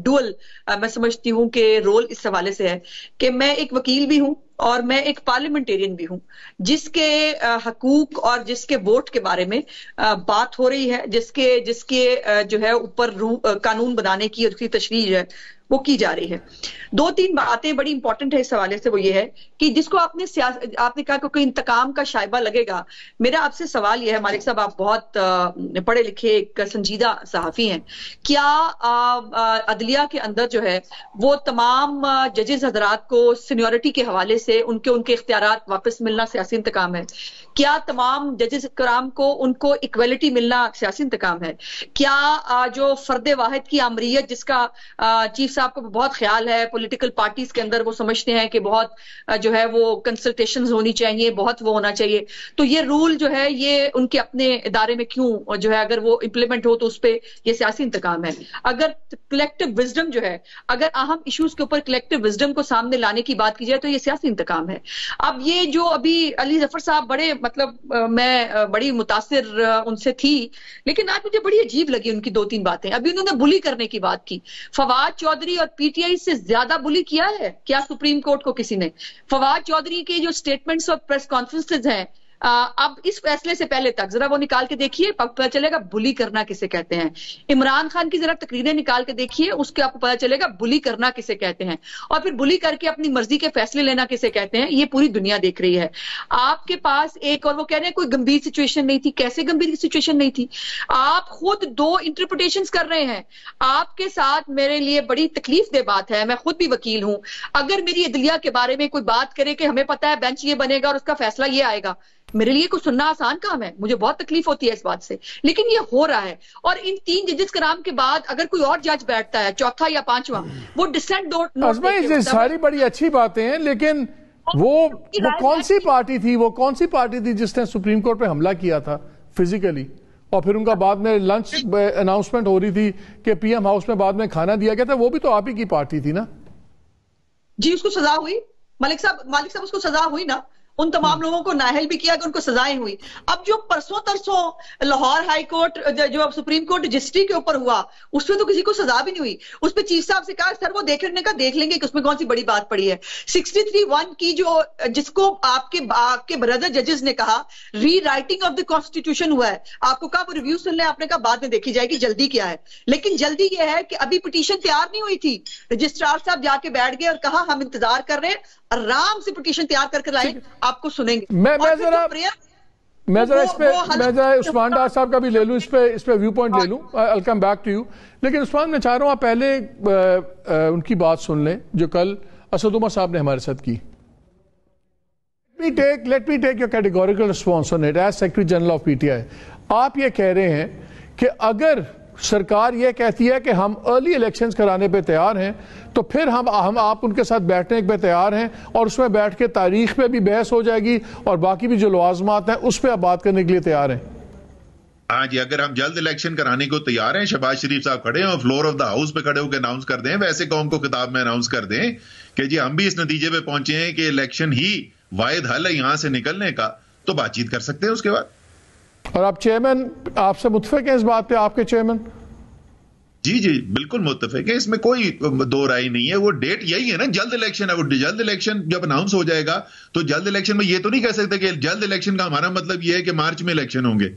ڈوئل میں سمجھتی ہوں کہ رول اس حوالے سے ہے کہ میں ایک وکیل بھی ہوں اور میں ایک پارلیمنٹیرین بھی ہوں، جس کے حقوق اور جس کے ووٹ کے بارے میں بات ہو رہی ہے، جس کے جو ہے اوپر قانون بنانے کی اور اس کی تشریح ہے وہ کی جا رہی ہے. دو تین باتیں بڑی امپورٹنٹ ہے اس حوالے سے. وہ یہ ہے کہ جس کو آپ نے کہا کہ کوئی انتقام کا شائبہ لگے گا. میرا آپ سے سوال یہ ہے مالک صاحب، آپ بہت پڑھے لکھے ایک سنجیدہ صحافی ہیں، کیا عدلیہ کے اندر جو ہے وہ تمام ججز حضرات کو سینیورٹی کے حوالے سے ان کے اختیارات واپس ملنا سیاسی انتقام ہے؟ کیا تمام ججز کرام کو ان کو ایکویلٹی ملنا سیاسی انتقام ہے؟ کیا جو فرد واحد کی آمریت جس کا چیف صاحب کو بہت خیال ہے پولیٹیکل پارٹیز کے اندر، وہ سمجھتے ہیں کہ بہت جو ہے وہ کنسلٹیشنز ہونی چاہیے، بہت وہ ہونا چاہیے، تو یہ رول جو ہے یہ ان کے اپنے ادارے میں کیوں جو ہے اگر وہ امپلیمنٹ ہو تو اس پہ یہ سیاسی انتقام ہے؟ اگر کلیکٹیو وزڈم جو ہے، اگر اہم ایشوز کے اوپر کلیکٹیو وزڈم کو سامنے لانے کی بات کی جائے تو یہ سیاسی انتقام ہے. اب یہ جو ابھی علی ظفر صاحب بڑے میں بڑی متاثر ان سے تھی، لیکن آج مجھے بڑی عجیب لگی ان کی دو تین باتیں. ابھی انہوں نے بلی کرنے کی بات کی. فواد چودھری اور پی ٹی آئی سے زیادہ بلی کیا ہے کیا سپریم کورٹ کو کسی نے؟ فواد چودھری کے جو سٹیٹمنٹس اور پریس کانفرنسز ہیں اب اس فیصلے سے پہلے تک ذرا وہ نکال کے دیکھیے، پتہ چلے گا بلی کرنا کسے کہتے ہیں. عمران خان کی ذرا تقریریں نکال کے دیکھیے، اس کے آپ کو پتہ چلے گا بلی کرنا کسے کہتے ہیں، اور پھر بلی کر کے اپنی مرضی کے فیصلے لینا کسے کہتے ہیں. یہ پوری دنیا دیکھ رہی ہے. آپ کے پاس ایک اور وہ کہہ رہے ہیں کوئی گمبھیر سچویشن نہیں تھی. کیسے گمبھیر سچویشن نہیں تھی؟ آپ خود دو انٹرپریٹیشنز کر رہے ہیں. آپ کے ساتھ میرے لیے بڑی تکلیف دہ بات ہے، میں خود بھی وکیل ہوں، اگر میری عدلیہ کے بارے میں کوئی بات کرے کہ ہمیں پتہ ہے بینچ یہ بنے گا اور اس کا فیصلہ یہ آئے گا، میرے لیے کوئی سننا آسان کام ہے، مجھے بہت تکلیف ہوتی ہے اس بات سے، لیکن یہ ہو رہا ہے. اور ان تین ججز کرام کے بعد اگر کوئی اور جج بیٹھتا ہے، چوتھا یا پانچواں، وہ ڈسینٹ یہ ساری بڑی اچھی باتیں ہیں، لیکن وہ کون سی پارٹی تھی، وہ کون سی پارٹی تھی جس نے سپریم کورٹ پہ حملہ کیا تھا فزیکلی، اور پھر ان کا بعد میں لنچ اناؤنسمنٹ ہو رہی تھی کہ پی ایم ہاؤس میں بعد میں کھانا دیا گیا تھا، وہ بھی تو آپ ہی کی پارٹی تھی نا؟ جی اس کو سزا ہوئی مالک صاحب اس کو سزا ہوئی نا، ان تمام لوگوں کو نااہل بھی کیا کہ ان کو سزائیں ہوئی. اب جو پرسوں ترسوں لاہور ہائی کورٹ جو سپریم کورٹ رجسٹری کے اوپر ہوا، اس پہ تو کسی کو سزا بھی نہیں ہوئی. اس پہ چیف صاحب سے کہا سر وہ دیکھ لیں گے کہ اس میں کون سی بڑی بات پڑی ہے. 63(1) کی جو جس کو آپ کے بردر ججز نے کہا ری رائٹنگ آف دی کانسٹیٹیوشن ہوا ہے، آپ کو کہا وہ ریویو سن لیں، آپ نے کہا بعد میں دیکھی جائے گی، جلدی کیا ہے. لیکن جلدی یہ ہے کہ ابھی پٹیشن تیار نہیں ہوئی تھی، رجسٹرار صاحب جا کے بیٹھ گئے اور کہا ہم انتظار کر رہے ہیں، آرام سے پٹیشن تیار کر کے لائیں، آپ کو سنیں گے. میں ذرا عثمان ڈار صاحب کا بھی لے لوں، اس پہ ویو پوائنٹ لے لوں. I'll come back to you. لیکن عثمان میں چاہ رہا ہوں آپ پہلے ان کی بات سن لیں جو کل اسد عمر صاحب نے ہمارے ساتھ کی. Let me take your categorical response on it as Secretary General of PTI. آپ یہ کہہ رہے ہیں کہ اگر سرکار یہ کہتی ہے کہ ہم ارلی الیکشنز کرانے پہ تیار ہیں تو پھر ہم آپ ان کے ساتھ بیٹھنے پہ تیار ہیں، اور اس میں بیٹھ کے تاریخ پہ بھی بحث ہو جائے گی اور باقی بھی جو لوازمات ہیں اس پہ آپ بات کرنے کے لیے تیار ہیں. ہاں جی، اگر ہم جلد الیکشن کرانے کو تیار ہیں، شہباز شریف صاحب کھڑے ہیں اور فلور آف دا ہاؤس پہ کھڑے ہو کے اناؤنس کر دیں، ویسے قوم کو خطاب میں اناؤنس کر دیں کہ جی ہم بھی اس نتیجے پہ پہنچے ہیں کہ الیکشن ہی واحد حل ہے یہاں سے نکلنے کا، تو بات چیت کر سکتے ہیں اس کے بعد. اور آپ چیئرمین آپ سے متفق ہیں اس بات پہ؟ آپ کے چیئرمین؟ جی جی بالکل متفق ہے، اس میں کوئی دو رائے نہیں ہے. وہ ڈیٹ یہی ہے نا، جلد الیکشن ہے. وہ جلد الیکشن جب اناؤنس ہو جائے گا تو جلد الیکشن میں یہ تو نہیں کہہ سکتے کہ جلد الیکشن کا ہمارا مطلب یہ ہے کہ مارچ میں الیکشن ہوں گے.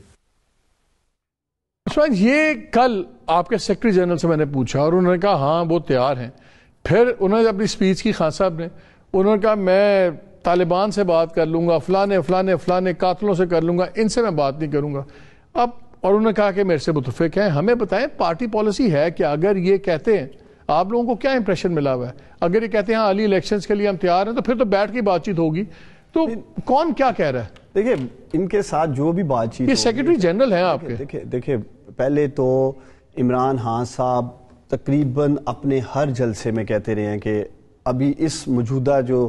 یہ کل آپ کے سیکرٹری جنرل سے میں نے پوچھا اور انہوں نے کہا ہاں وہ تیار ہیں. پھر انہوں نے اپنی سپیچ کی خان صاحب نے, انہوں نے کہا میں طالبان سے بات کر لوں گا, فلانے قاتلوں سے کر لوں گا, ان سے میں بات نہیں کروں گا. اب اور انہوں نے کہا کہ میرے سے متفق ہیں. ہمیں بتائیں پارٹی پالیسی ہے کہ اگر یہ کہتے ہیں, آپ لوگوں کو کیا امپریشن ملا ہوا ہے, اگر یہ کہتے ہیں ہاں علی الیکشنز کے لیے ہم تیار ہیں, تو پھر تو بیٹھ کے بات چیت ہوگی. تو کون کیا کہہ رہا ہے؟ دیکھیں ان کے ساتھ جو بھی بات چیت, یہ سیکرٹری جنرل ہیں آپ کے. دیکھیں پہلے تو عمران خان صاحب تقریباً اپنے ہر جلسے میں کہتے رہے ہیں کہ ابھی اس موجودہ جو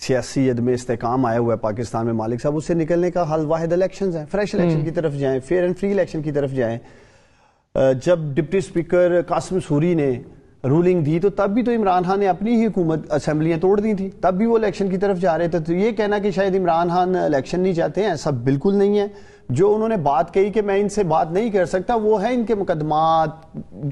سیاسی عدم استحکام آیا ہوا ہے پاکستان میں مالک صاحب, اس سے نکلنے کا حل واحد الیکشنز ہیں. فریش الیکشن کی طرف جائیں, فیئر اینڈ فری الیکشن کی طرف جائیں. جب ڈپٹی اسپیکر قاسم سوری نے رولنگ دی تو تب بھی تو عمران خان نے اپنی ہی حکومت اسمبلیاں توڑ دی تھی, تب بھی وہ الیکشن کی طرف جا رہے تھے. تو یہ کہنا کہ شاید عمران خان الیکشن نہیں چاہتے ہیں, ایسا بالکل نہیں ہے. جو انہوں نے بات کہی کہ میں ان سے بات نہیں کر سکتا, وہ ہے ان کے مقدمات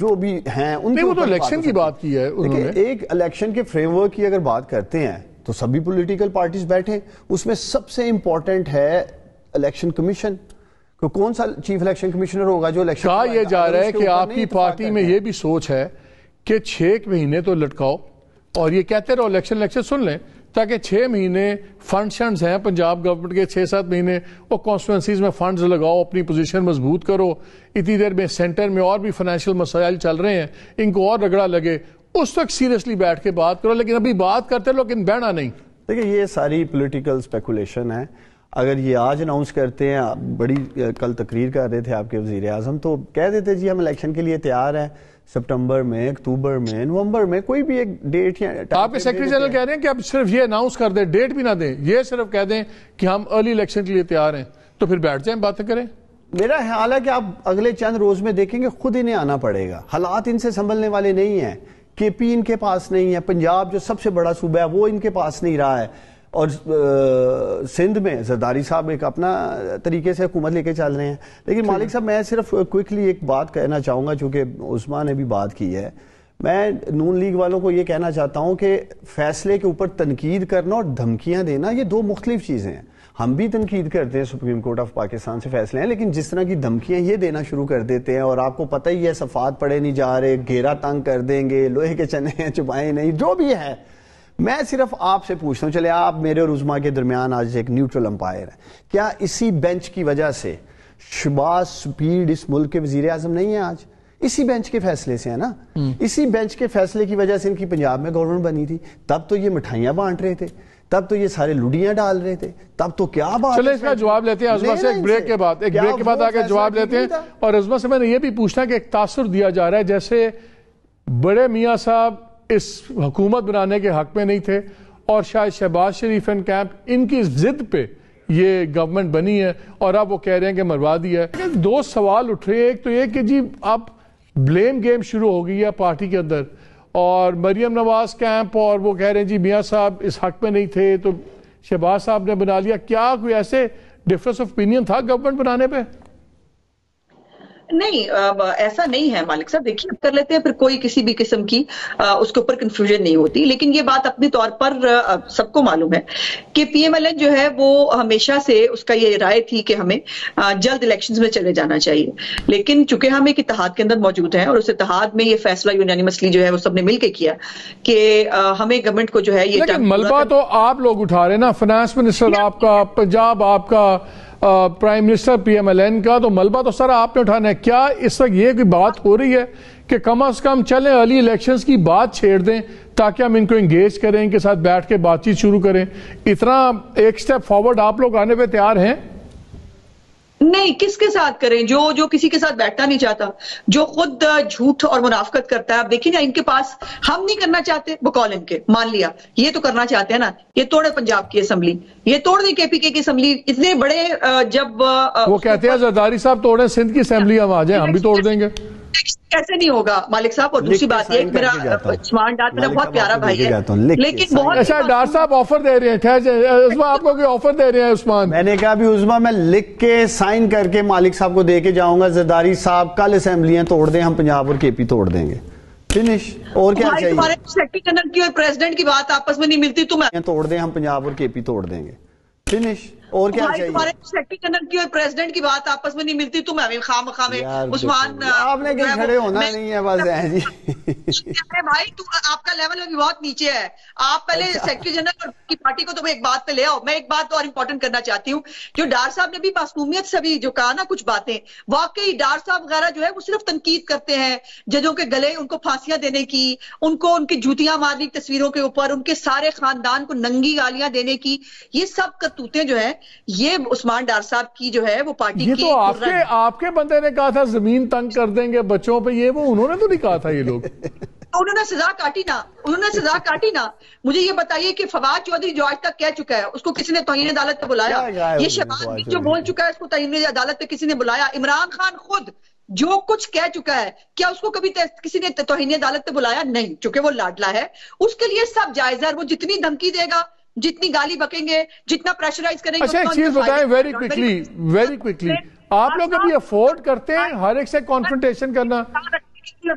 جو بھی ہیں ان کے. وہ تو الیکشن کی بات کی ہے انہوں نے. ایک الیکشن کے فریم ورک کی اگر بات کرتے ہیں تو سبھی پولیٹیکل پارٹیز بیٹھے, اس میں سب سے امپورٹنٹ ہے الیکشن کمیشن. کون سا چیف الیکشن کمشنر ہوگا جو الیکشن. کہا یہ جا رہا ہے کہ آپ کی پارٹی میں یہ بھی سوچ ہے کہ 6 مہینے تو لٹکاؤ اور یہ کہتے رہو الیکشن سن لیں, تاکہ 6 مہینے فنڈز ہیں پنجاب گورنمنٹ کے, 6-7 مہینے وہ کانسٹیٹوئنسیز میں فنڈز لگاؤ, اپنی پوزیشن مضبوط کرو. اتنی دیر میں سینٹر میں اور بھی فائنینشیل مسائل چل رہے ہیں, ان کو اور رگڑا لگے, اس وقت سیریسلی بیٹھ کے بات کرو. لیکن ابھی بات کرتے لو لیکن بہنا نہیں. دیکھیں یہ ساری پولیٹیکل سپیکولیشن ہے. اگر یہ آج اناؤنس کرتے ہیں, بڑی کل تقریر کر رہے تھے آپ کے وزیر اعظم, تو کہہ دیتے جی ہم الیکشن کے لیے تیار ہیں سپٹمبر میں, اکتوبر میں, نومبر میں, کوئی بھی ایک ڈیٹ. یا آپ کے سیکرٹری جنرل کہہ رہے ہیں کہ اب صرف یہ اناؤنس کر دیں, ڈیٹ بھی نہ دیں, یہ صرف کہہ دیں کہ ہم ارلی الیکشن کے لیے تیار ہیں, تو پھر بیٹھ جائیں باتیں کریں. میرا خیال ہے کہ آپ اگلے چند روز میں دیکھیں گے خود انہیں آنا پڑے گا. حالات ان سے سنبھلنے والے نہیں ہیں. کے پی ان کے پاس نہیں ہے, پنجاب جو سب سے بڑا صوبہ ہے وہ ان کے پاس نہیں رہا ہے, اور سندھ میں زرداری صاحب ایک اپنا طریقے سے حکومت لے کے چل رہے ہیں. لیکن مالک صاحب میں صرف کوئکلی ایک بات کہنا چاہوں گا, چونکہ عثمان نے بھی بات کی ہے. میں نون لیگ والوں کو یہ کہنا چاہتا ہوں کہ فیصلے کے اوپر تنقید کرنا اور دھمکیاں دینا یہ دو مختلف چیزیں ہیں. ہم بھی تنقید کرتے ہیں سپریم کورٹ آف پاکستان سے فیصلے ہیں, لیکن جس طرح کی دھمکیاں یہ دینا شروع کر دیتے ہیں, اور آپ کو پتہ ہی ہے صفحات پڑھے نہیں جا رہے, گھیرا تنگ کر دیں گے, لوہے کے چنے ہیں چبائیں نہیں, جو بھی ہے. میں صرف آپ سے پوچھتا ہوں, چلے آپ میرے اور عظما کے درمیان آج ایک نیوٹرل امپائر ہے, کیا اسی بینچ کی وجہ سے شہباز سپیڈ اس ملک کے وزیر اعظم نہیں ہیں آج؟ اسی بینچ کے فیصلے سے ہے نا. اسی بینچ کے فیصلے کی وجہ سے ان کی پنجاب میں گورنمنٹ بنی تھی. تب تو یہ مٹھائیاں بانٹ رہے تھے, تب تو یہ سارے لڈیاں ڈال رہے تھے, تب تو کیا بات. چلے اس کا جواب لیتے ہیں عظما سے ایک بریک کے بعد آگے جواب لیتے ہیں. اور عظما سے میں نے یہ بھی پوچھنا کہ ایک تاثر دیا جا رہا ہے جیسے بڑے میاں صاحب اس حکومت بنانے کے حق میں نہیں تھے, اور شاید شہباز شریف اینڈ کیمپ ان کی ضد پہ یہ گورنمنٹ بنی ہے, اور اب وہ کہہ رہے ہیں کہ مروا دیا ہے. 2 سوال اٹھ رہے ہیں. ایک تو یہ کہ جی اب بلیم گیم شروع ہو گئی ہے پارٹی کے اندر, اور مریم نواز کیمپ اور وہ کہہ رہے ہیں جی میاں صاحب اس حق میں نہیں تھے تو شہباز صاحب نے بنا لیا. کیا کوئی ایسے ڈفرنس آف اوپینین تھا گورنمنٹ بنانے پہ؟ نہیں, ایسا نہیں ہے مالک صاحب. دیکھیے کر لیتے ہیں, پھر کوئی کسی بھی قسم کی اس کے اوپر کنفیوژن نہیں ہوتی. لیکن یہ بات اپنے طور پر سب کو معلوم ہے کہ پی ایم ایل این جو ہے وہ ہمیشہ سے اس کا یہ رائے تھی کہ ہمیں جلد الیکشنز میں چلے جانا چاہیے. لیکن چونکہ ہم ایک اتحاد کے اندر موجود ہیں, اور اس اتحاد میں یہ فیصلہ یونانیمسلی جو ہے وہ سب نے مل کے کیا کہ ہمیں گورنمنٹ کو جو ہے یہ ملبہ تو آپ لوگ اٹھا رہے ہیں نا, فائنانس منسٹر آپ کا, پنجاب آپ کا, prime minister P M L N کا, تو ملبہ تو سارا آپ نے اٹھانا ہے. کیا اس وقت یہ کوئی بات ہو رہی ہے کہ کم از کم چلیں ارلی الیکشنز کی بات چھیڑ دیں تاکہ ہم ان کو انگیج کریں, ان کے ساتھ بیٹھ کے بات چیت شروع کریں؟ اتنا ایک سٹیپ فارورڈ آپ لوگ آنے پہ تیار ہیں؟ نہیں, کس کے ساتھ کریں جو کسی کے ساتھ بیٹھنا نہیں چاہتا, جو خود جھوٹ اور منافقت کرتا ہے. آپ دیکھیں نا, ان کے پاس ہم نہیں کرنا چاہتے, بقول ان کے مان لیا یہ تو کرنا چاہتے ہیں نا, یہ توڑے پنجاب کی اسمبلی, یہ توڑ دیں کے پی کے کی اسمبلی. اتنے بڑے جب وہ کہتے ہیں زرداری صاحب توڑیں سندھ کی اسمبلی, ہم آ جائیں ہم بھی توڑ دیں گے. کیسے نہیں ہوگا مالک صاحب. اور دوسری بات یہ, میرا عثمان ڈار میرا بہت پیارا بھائی ہے, لیکن بہت اچھا ڈار صاحب آفر دے رہے ہیں, عثمان آپ کو کوئی آفر دے رہے ہیں؟ عثمان میں نے کہا بھی عثما میں لکھ کے سائن کر کے مالک صاحب کو دے کے جاؤں گا, زرداری صاحب کل اسمبلیاں توڑ دیں, ہم پنجاب اور کے پی توڑ دیں گے, فنش. اور کیا چاہیے؟ تمہارے سیکرٹری جنرل کی اور پریزیڈنٹ کی بات آپس میں نہیں ملتی, تمہیں توڑ دیں, ہم پنجاب اور کے پی توڑ دیں گے, فنش. اور کیا چاہیے؟ تمہارے سیکرٹری جنرل کی اور پریزیڈنٹ کی بات آپس میں نہیں ملتی، تم خواہ مخواہ میں عثمان آپ نے کہیں کھڑے ہونا نہیں ہے بس ہے جی. بھائی آپ کا لیول ابھی بہت نیچے ہے. آپ پہلے سیکرٹری جنرل کی پارٹی کو تو ایک بات پہ لے آؤ. میں ایک بات اور امپورٹنٹ کرنا چاہتی ہوں، جو ڈار صاحب نے بھی معصومیت سے بھی جو کہا نا کچھ باتیں، واقعی ڈار صاحب وغیرہ جو ہے وہ صرف تنقید کرتے ہیں ججوں کے گلے، ان کو پھانسیاں دینے کی، ان کو ان کی جوتیاں مارنی تصویروں کے اوپر، ان کے سارے خاندان کو ننگی گالیاں دینے کی، یہ سب کرتوتیں جو ہیں یہ عثمان ڈار صاحب کی جو ہے وہ پارٹی کی. یہ تو آپ کے بندے نے کہا تھا زمین تنگ کر دیں گے بچوں پہ، یہ وہ انہوں نے تو نہیں کہا تھا. یہ لوگ انہوں نے سزا کاٹی نا. مجھے یہ بتائیے کہ فواد چودھری جو آج تک کہہ چکا ہے اس کو کسی نے توہین عدالت پہ بلایا؟ یہ شہباز جو بول چکا ہے اس کو توہین عدالت پہ کسی نے بلایا؟ عمران خان خود جو کچھ کہہ چکا ہے کیا اس کو کبھی کسی نے توہین عدالت پہ بلایا؟ نہیں، چونکہ وہ لاڈلا ہے. اس کے لیے سب جائز ہے. وہ جتنی دھمکی دے گا، جتنی گالی بکیں گے، جتنا پریشرائز کریں گے. اچھا ایک چیز بتائیں ویری کوئکلی، آپ لوگ ابھی افورڈ کرتے ہیں ہر ایک سے کانفرنٹیشن کرنا؟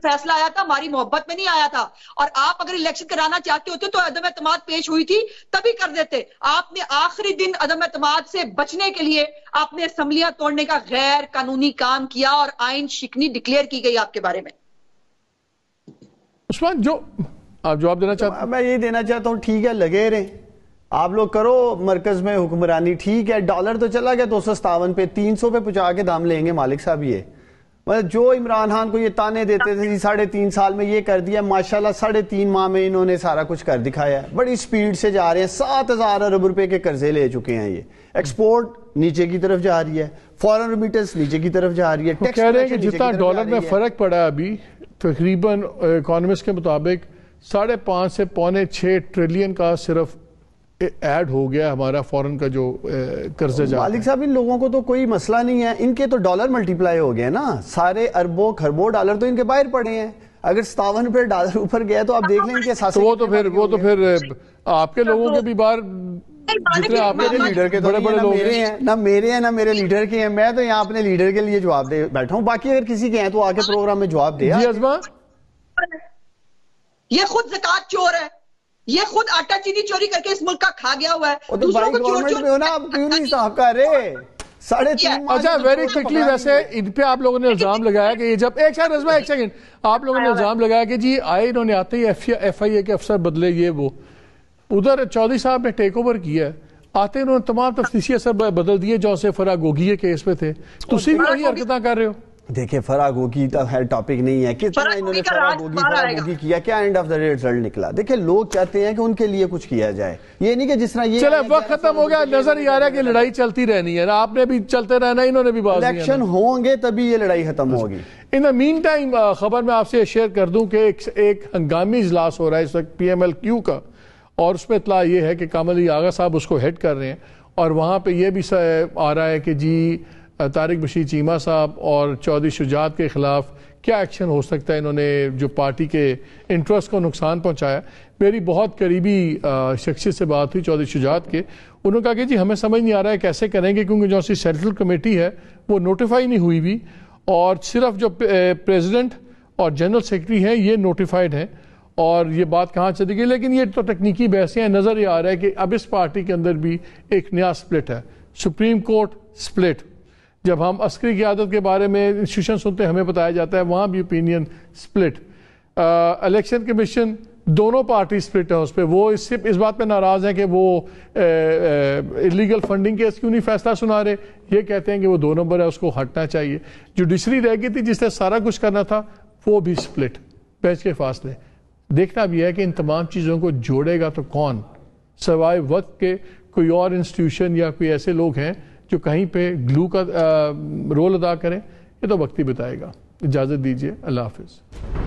فیصلہ آیا تھا ہماری محبت میں نہیں آیا تھا، اور آپ اگر الیکشن کرانا چاہتے ہوتے تو عدم اعتماد پیش ہوئی تھی تبھی کر دیتے. آپ نے آخری دن عدم اعتماد سے بچنے کے لیے آپ نے اسمبلیاں توڑنے کا غیر قانونی کام کیا اور آئین شکنی ڈکلیئر کی گئی آپ کے بارے میں. عثمان جو آپ جواب دینا چاہتے ہیں؟ میں یہی دینا چاہتا ہوں ٹھیک ہے لگے رہیں آپ لوگ، کرو مرکز میں حکمرانی. ٹھیک ہے ڈالر تو چلا گیا 257 پہ، 300 پہ پہنچا کے دام لیں گے مالک صاحب. یہ مطلب جو عمران خان کو یہ تانے دیتے تھے 3.5 سال میں یہ کر دیا، ماشاءاللہ 3.5 ماہ میں انہوں نے سارا کچھ کر دکھایا ہے. بڑی سپیڈ سے جا رہے ہیں. 7,000 ارب روپے کے قرضے لے چکے ہیں. یہ ایکسپورٹ نیچے کی طرف جا رہی ہے، فورن ریمیٹنس نیچے کی طرف جا رہی ہے. وہ کہہ رہے ہیں کہ جتنا ڈالر میں فرق پڑا ہے ابھی تقریباً اکانومسٹ کے مطابق 5.5 سے 6.25 ٹریلین کا صرف ایڈ ہو گیا ہمارا فورن کا جو قرضہ جا. مالک صاحب ان لوگوں کو تو کوئی مسئلہ نہیں ہے، ان کے تو ڈالر ملٹیپلائی ہو گئے نا. سارے اربوں خربوں ڈالر تو ان کے باہر پڑے ہیں. اگر 57 پہ ڈالر اوپر گیا تو آپ دیکھ لیں کہ وہ تو پھر آپ کے لوگوں کے بھی باہر جتنے آپ میرے لیڈر کے بڑے بڑے لوگ ہیں، نہ میرے ہیں نہ میرے لیڈر کے ہیں. میں تو یہاں اپنے لیڈر کے لیے جواب دے بیٹھا ہوں. باقی اگر کسی کے ہیں تو آ کے پروگرام میں جواب دے. جی عظما، یہ خود زکوٰۃ چور ہے، یہ خود آٹا چینی چوری کر کے اس ملک کا کھا گیا ہوا ہے. دوسروں کو چور چور ہونا آپ کیوں نہیں صاحب کر رہے؟ 3.5 اچھا ویری کوئکلی، ویسے ان پہ آپ لوگوں نے الزام لگایا کہ یہ جب ایک سیکنڈ آپ لوگوں نے الزام لگایا کہ جی آئے انہوں نے آتے ہی ایف آئی اے کے افسر بدلے یہ وہ. ادھر چودھری صاحب نے ٹیک اوور کیا ہے، آتے انہوں نے تمام تفتیشی اثر بدل دیے جو سے فرا گوگی کے کیس پہ تھے. تسی بھی وہی حرکتاں کر رہے ہو. دیکھیں فرا گوگی تو ہے ٹاپک نہیں ہے. کتنا انہوں نے فرا گوگی کیا، کیا and of the day result نکلا. دیکھیں لوگ چاہتے ہیں کہ ان کے لیے کچھ کیا جائے، یہ نہیں کہ جس طرح یہ چلے وقت ختم ہو گیا. نظر ہی آ رہا ہے کہ لڑائی چلتی رہنی ہے. آپ نے بھی چلتے رہنا، انہوں نے بھی باز نہیں. الیکشن ہوں گے تبھی یہ لڑائی ختم ہوگی. ان دا مین ٹائم خبر میں آپ سے شیئر کر دوں کہ ایک ہنگامی اجلاس ہو رہا ہے اس وقت پی ایم ایل کیو کا، اور اس میں اطلاع یہ ہے کہ کامل علی آغا صاحب اس کو ہیڈ کر رہے ہیں. اور وہاں پہ یہ بھی آ رہا ہے کہ جی طارق بشیر چیمہ صاحب اور چودھری شجاعت کے خلاف کیا ایکشن ہو سکتا ہے. انہوں نے جو پارٹی کے انٹرسٹ کو نقصان پہنچایا. میری بہت قریبی شخصیت سے بات ہوئی چودھری شجاعت کے، انہوں نے کہا کہ جی ہمیں سمجھ نہیں آ رہا ہے کیسے کریں گے، کیونکہ جو سی سینٹرل کمیٹی ہے وہ نوٹیفائی نہیں ہوئی بھی، اور صرف جو پریزیڈنٹ اور جنرل سیکرٹری ہیں یہ نوٹیفائڈ ہیں. اور یہ بات کہاں چلی گئی، لیکن یہ تو تکنیکی بحثیں ہیں. نظر یہ آ رہا ہے کہ اب اس پارٹی کے اندر بھی ایک نیا سپلٹ ہے. Supreme court split. جب ہم عسکری قیادت کے بارے میں انسٹیٹیوشن سنتے ہیں ہمیں بتایا جاتا ہے وہاں بھی اوپینین سپلٹ. الیکشن کمیشن دونوں پارٹی سپلٹ ہیں اس پہ. وہ اس بات پہ ناراض ہیں کہ وہ انلیگل فنڈنگ کیس کیوں نہیں فیصلہ سنا رہے. یہ کہتے ہیں کہ وہ 2 نمبر ہے، اس کو ہٹنا چاہیے. جوڈیشری رہ گئی تھی جس نے سارا کچھ کرنا تھا، وہ بھی سپلٹ. بینچ کے فاصلے. دیکھنا بھی ہے کہ ان تمام چیزوں کو جوڑے گا تو کون، سوائے وقت کے کوئی اور انسٹیٹیوشن یا کوئی ایسے لوگ ہیں جو کہیں پہ گلو کا رول ادا کریں. یہ تو وقت ہی بتائے گا. اجازت دیجیے، اللہ حافظ.